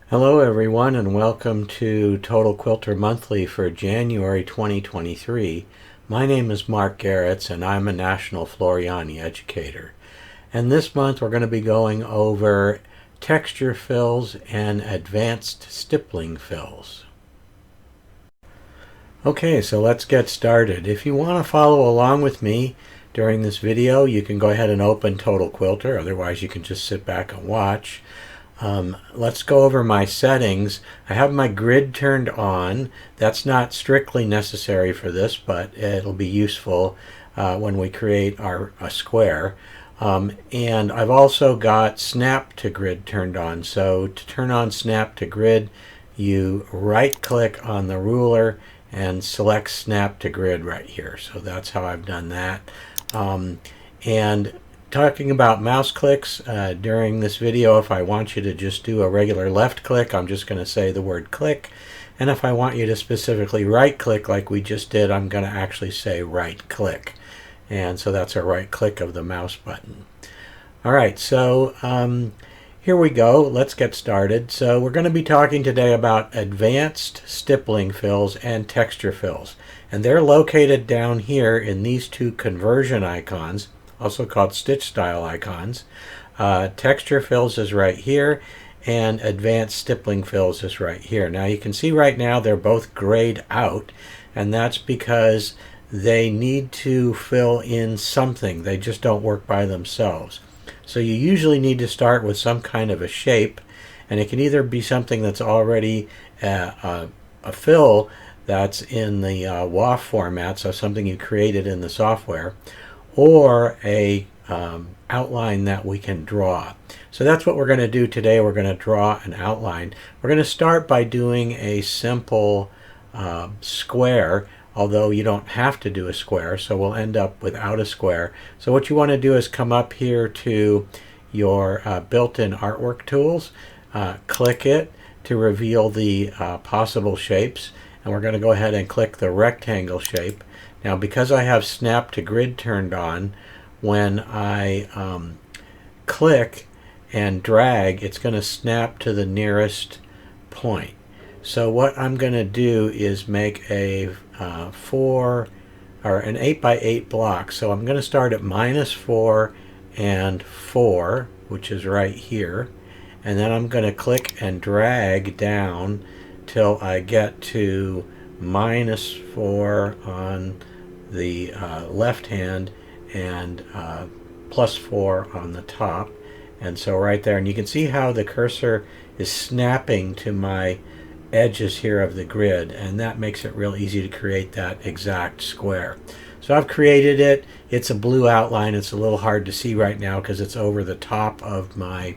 Hello everyone and welcome to Total Quilter Monthly for January 2023. My name is Mark Garetz and I'm a National Floriani educator. And this month we're going to be going over texture fills and advanced stippling fills. Okay, so let's get started. If you want to follow along with me during this video, you can go ahead and open Total Quilter. Otherwise you can just sit back and watch. Let's go over my settings. I have my grid turned on. That's not strictly necessary for this, but it'll be useful when we create a square. And I've also got snap to grid turned on. So to turn on snap to grid, you right click on the ruler and select snap to grid right here. So that's how I've done that. And talking about mouse clicks during this video, if I want you to just do a regular left click, I'm just going to say the word click. And if I want you to specifically right click like we just did, I'm going to actually say right click. And so that's a right click of the mouse button. Alright, so here we go. Let's get started. So we're going to be talking today about advanced stippling fills and texture fills. And they're located down here in these two conversion icons, also called stitch style icons. Texture fills is right here and advanced stippling fills is right here. Now you can see right now they're both grayed out, and that's because they need to fill in something. They just don't work by themselves. So you usually need to start with some kind of a shape, and it can either be something that's already a fill that's in the WAF format, so something you created in the software, or a outline that we can draw. So that's what we're going to do today. We're going to draw an outline. We're going to start by doing a simple square, although you don't have to do a square, so we'll end up without a square. So what you want to do is come up here to your built-in artwork tools, click it to reveal the possible shapes, and we're going to go ahead and click the rectangle shape. Now because I have snap to grid turned on, when I click and drag, it's going to snap to the nearest point. So what I'm going to do is make a 8 by 8 block. So I'm going to start at -4 and 4, which is right here, and then I'm going to click and drag down till I get to -4 on the left hand and +4 on the top. And so right there, and you can see how the cursor is snapping to my edges here of the grid, and that makes it real easy to create that exact square. So I've created it. It's a blue outline. It's a little hard to see right now because it's over the top of my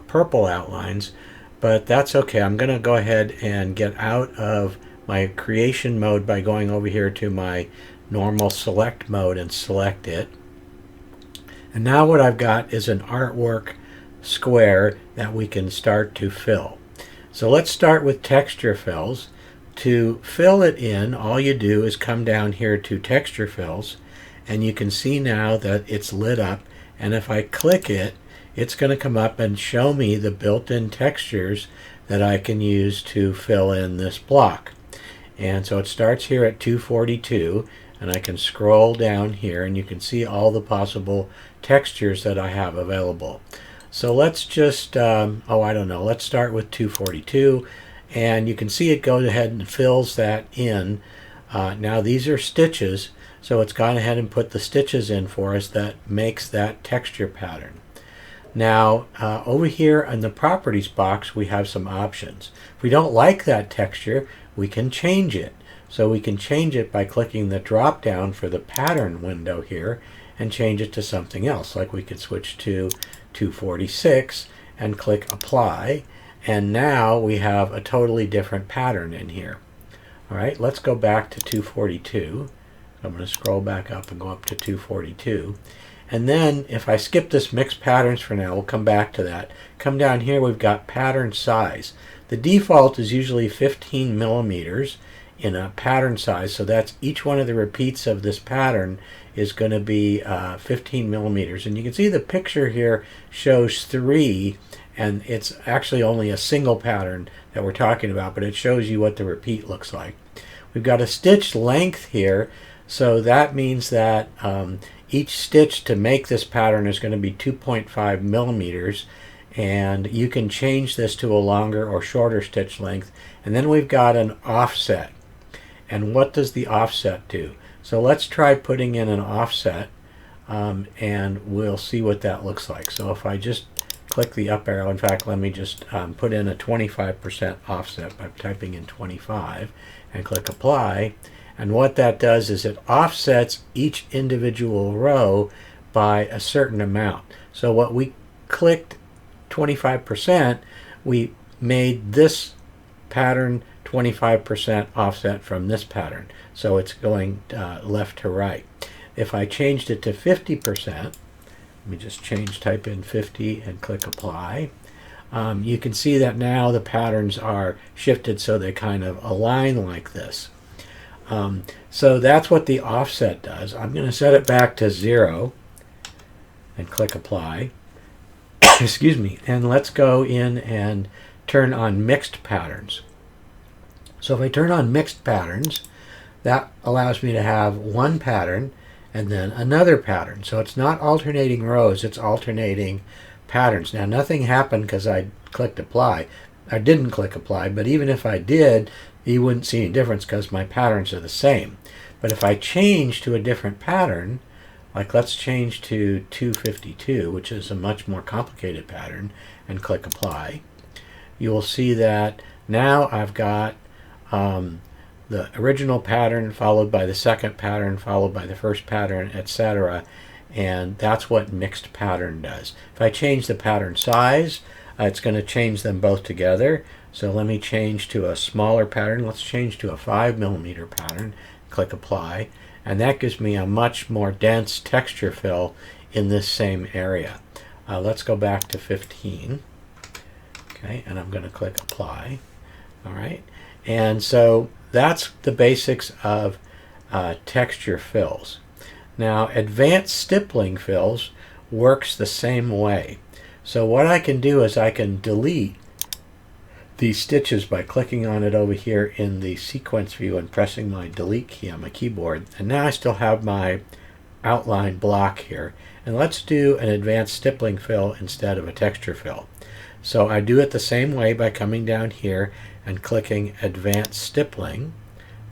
purple outlines, but that's okay. I'm going to go ahead and get out of my creation mode by going over here to my normal select mode and select it. And now what I've got is an artwork square that we can start to fill. So let's start with texture fills. To fill it in, all you do is come down here to texture fills, and you can see now that it's lit up, and if I click it, it's going to come up and show me the built-in textures that I can use to fill in this block. And so it starts here at 242, and I can scroll down here and you can see all the possible textures that I have available. So let's just, let's start with 242, and you can see it goes ahead and fills that in. Now these are stitches, so it's gone ahead and put the stitches in for us that makes that texture pattern. Now over here in the properties box we have some options. If we don't like that texture, we can change it. So we can change it by clicking the drop down for the pattern window here and change it to something else. Like we could switch to 246 and click apply, and now we have a totally different pattern in here. Alright, let's go back to 242. I'm going to scroll back up and go up to 242. And then if I skip this mixed patterns for now, we'll come back to that. Come down here, we've got pattern size. The default is usually 15 millimeters in a pattern size, so that's each one of the repeats of this pattern is going to be 15 millimeters. And you can see the picture here shows 3, and it's actually only a single pattern that we're talking about, but it shows you what the repeat looks like. We've got a stitch length here, so that means that each stitch to make this pattern is going to be 2.5 millimeters, and you can change this to a longer or shorter stitch length. And then we've got an offset. And what does the offset do? So let's try putting in an offset, and we'll see what that looks like. So if I just click the up arrow, in fact, let me just put in a 25% offset by typing in 25 and click apply. And what that does is it offsets each individual row by a certain amount. So what we clicked 25%, we made this pattern 25% offset from this pattern. So it's going left to right. If I changed it to 50%, let me just type in 50 and click apply. You can see that now the patterns are shifted so they kind of align like this. So that's what the offset does. I'm going to set it back to 0 and click apply. Excuse me. And let's go in and turn on mixed patterns. So if I turn on mixed patterns, that allows me to have one pattern and then another pattern. So it's not alternating rows, it's alternating patterns. Now nothing happened because I clicked apply. I didn't click apply, but even if I did, you wouldn't see any difference because my patterns are the same. But if I change to a different pattern, like let's change to 252, which is a much more complicated pattern, and click apply, you will see that now I've got the original pattern followed by the second pattern followed by the first pattern, etc. And that's what mixed pattern does. If I change the pattern size, it's going to change them both together. So let me change to a smaller pattern. Let's change to a 5 millimeter pattern. Click apply, and that gives me a much more dense texture fill in this same area. Let's go back to 15. Okay, and I'm going to click apply. All right, and so that's the basics of texture fills. Now, advanced stippling fills works the same way. So what I can do is I can delete these stitches by clicking on it over here in the sequence view and pressing my delete key on my keyboard. And now I still have my outline block here. And let's do an advanced stippling fill instead of a texture fill. So I do it the same way by coming down here and clicking advanced stippling.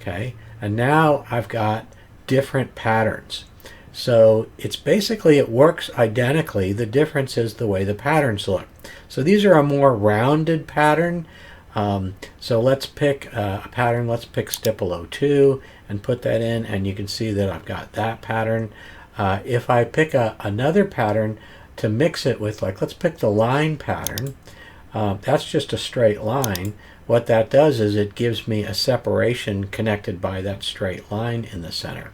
Okay, and now I've got different patterns. So it's basically, it works identically. The difference is the way the patterns look. So these are a more rounded pattern. So let's pick a pattern. Let's pick Stipple 02 and put that in, and you can see that I've got that pattern. If I pick another pattern to mix it with, like let's pick the line pattern, that's just a straight line. What that does is it gives me a separation connected by that straight line in the center.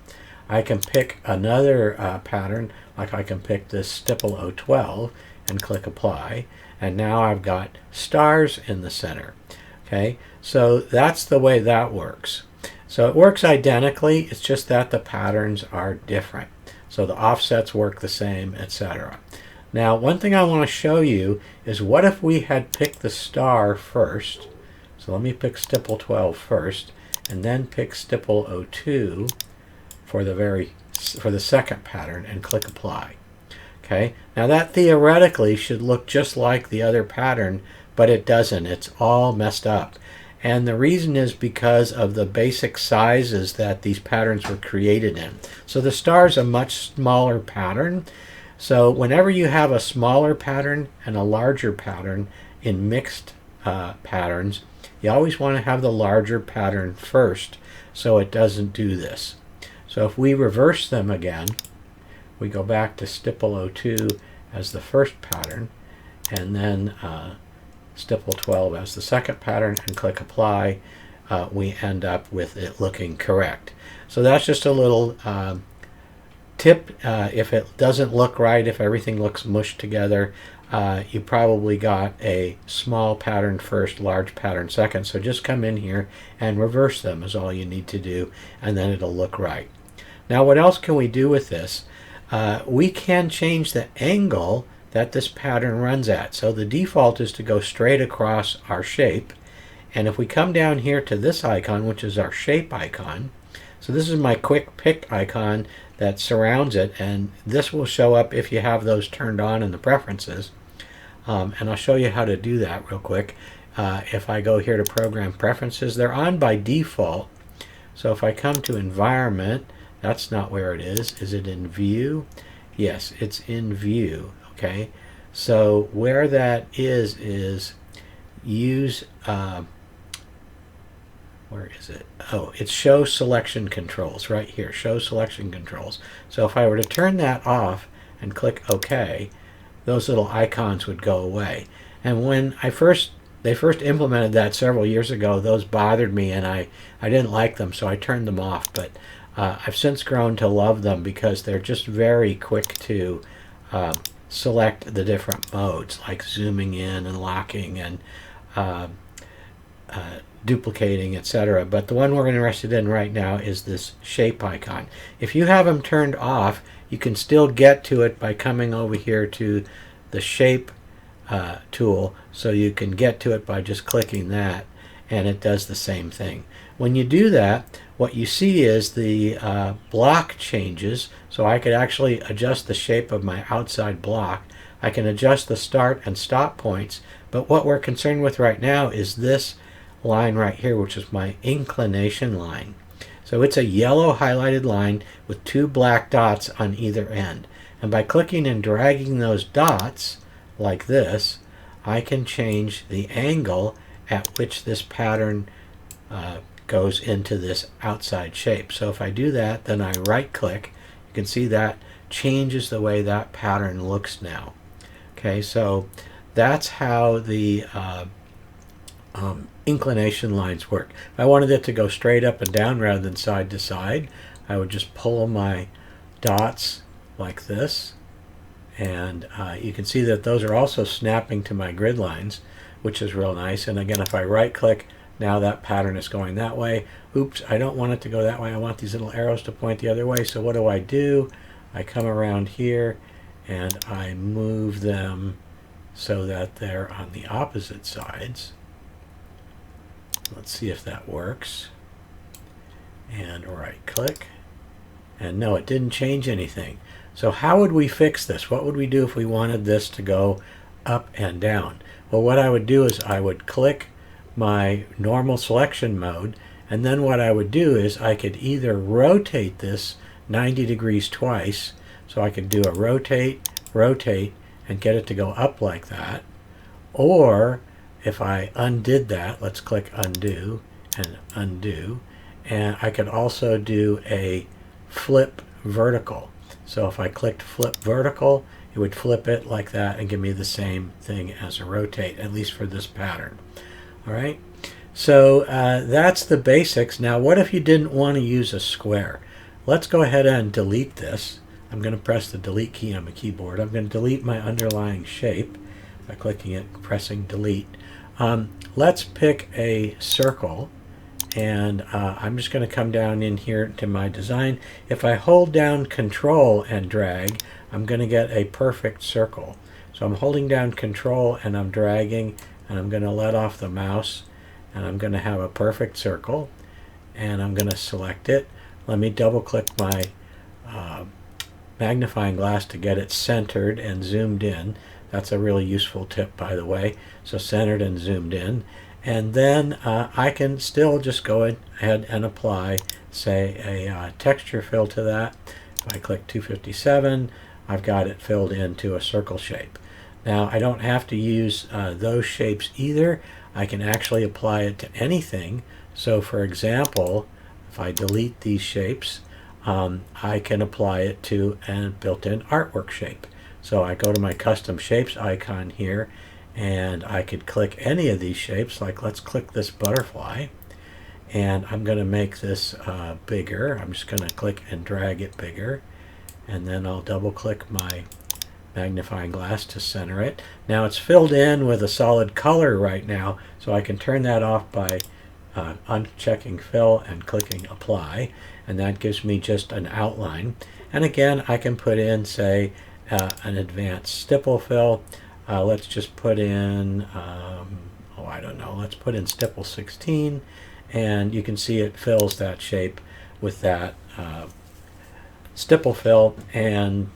I can pick another pattern, like I can pick this Stipple 012 and click apply, and now I've got stars in the center. Okay, so that's the way that works. So it works identically, it's just that the patterns are different. So the offsets work the same, etc. Now, one thing I want to show you is what if we had picked the star first. So let me pick Stipple 12 first, and then pick Stipple 02 for the second pattern and click apply. Okay, now that theoretically should look just like the other pattern, but it doesn't. It's all messed up. And the reason is because of the basic sizes that these patterns were created in. So the star is a much smaller pattern. So whenever you have a smaller pattern and a larger pattern in mixed patterns, you always want to have the larger pattern first so it doesn't do this. So if we reverse them again, we go back to Stipple 02 as the first pattern, and then Stipple 12 as the second pattern, and click apply, we end up with it looking correct. So that's just a little tip. If it doesn't look right, if everything looks mushed together, you probably got a small pattern first, large pattern second. So just come in here and reverse them is all you need to do, and then it'll look right. Now what else can we do with this? We can change the angle that this pattern runs at. So the default is to go straight across our shape. And if we come down here to this icon, which is our shape icon, so this is my quick pick icon that surrounds it, and this will show up if you have those turned on in the preferences. And I'll show you how to do that real quick. If I go here to Program Preferences, they're on by default. So if I come to Environment, that's not where it is. Is it in View? Yes, it's in View. Okay. So where that is use, where is it? Oh, it's Show Selection Controls right here. Show Selection Controls. So if I were to turn that off and click OK, those little icons would go away. And when they first implemented that several years ago, those bothered me, and I didn't like them, so I turned them off. But I've since grown to love them because they're just very quick to select the different modes, like zooming in and locking and duplicating, etc. But the one we're interested in right now is this shape icon. If you have them turned off, you can still get to it by coming over here to the shape tool. So you can get to it by just clicking that, and it does the same thing. When you do that, what you see is the block changes. So I could actually adjust the shape of my outside block. I can adjust the start and stop points. But what we're concerned with right now is this line right here, which is my inclination line. So it's a yellow highlighted line with two black dots on either end. And by clicking and dragging those dots like this, I can change the angle at which this pattern goes into this outside shape. So if I do that, then I right click, you can see that changes the way that pattern looks now. Okay, so that's how the inclination lines work. If I wanted it to go straight up and down rather than side to side, I would just pull my dots like this, and you can see that those are also snapping to my grid lines, which is real nice. And again, if I right click, now that pattern is going that way. Oops, I don't want it to go that way. I want these little arrows to point the other way. So what do? I come around here and I move them so that they're on the opposite sides. Let's see if that works. And right click. And no, it didn't change anything. So how would we fix this? What would we do if we wanted this to go up and down? Well, what I would do is I would click my normal selection mode, and then what I would do is I could either rotate this 90 degrees twice, so I could do a rotate, rotate, and get it to go up like that. Or if I undid that, let's click undo and undo, and I could also do a flip vertical. So if I clicked flip vertical, it would flip it like that and give me the same thing as a rotate, at least for this pattern. All right, so that's the basics. Now, what if you didn't want to use a square? Let's go ahead and delete this. I'm going to press the delete key on my keyboard. I'm going to delete my underlying shape by clicking it, pressing delete. Let's pick a circle, and I'm just going to come down in here to my design. If I hold down Control and drag, I'm going to get a perfect circle. So I'm holding down Control and I'm dragging, and I'm going to let off the mouse, and I'm going to have a perfect circle, and I'm going to select it. Let me double click my magnifying glass to get it centered and zoomed in. That's a really useful tip, by the way. So centered and zoomed in. And then I can still just go ahead and apply, say, a texture fill to that. If I click 257, I've got it filled into a circle shape. Now, I don't have to use those shapes either. I can actually apply it to anything. So, for example, if I delete these shapes, I can apply it to a built-in artwork shape. So I go to my custom shapes icon here, and I could click any of these shapes. Like, let's click this butterfly, and I'm going to make this bigger. I'm just going to click and drag it bigger, and then I'll double click my magnifying glass to center it. Now it's filled in with a solid color right now, so I can turn that off by unchecking fill and clicking apply, and that gives me just an outline. And again, I can put in, say, an advanced stipple fill. Let's just put in, oh, I don't know, let's put in stipple 16, and you can see it fills that shape with that stipple fill, and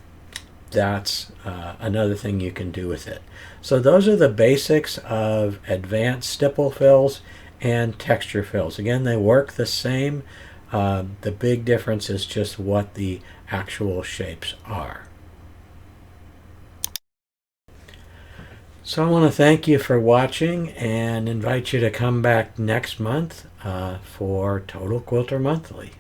that's another thing you can do with it. So those are the basics of advanced stipple fills and texture fills. Again, they work the same. The big difference is just what the actual shapes are. So I want to thank you for watching and invite you to come back next month for Total Quilter Monthly.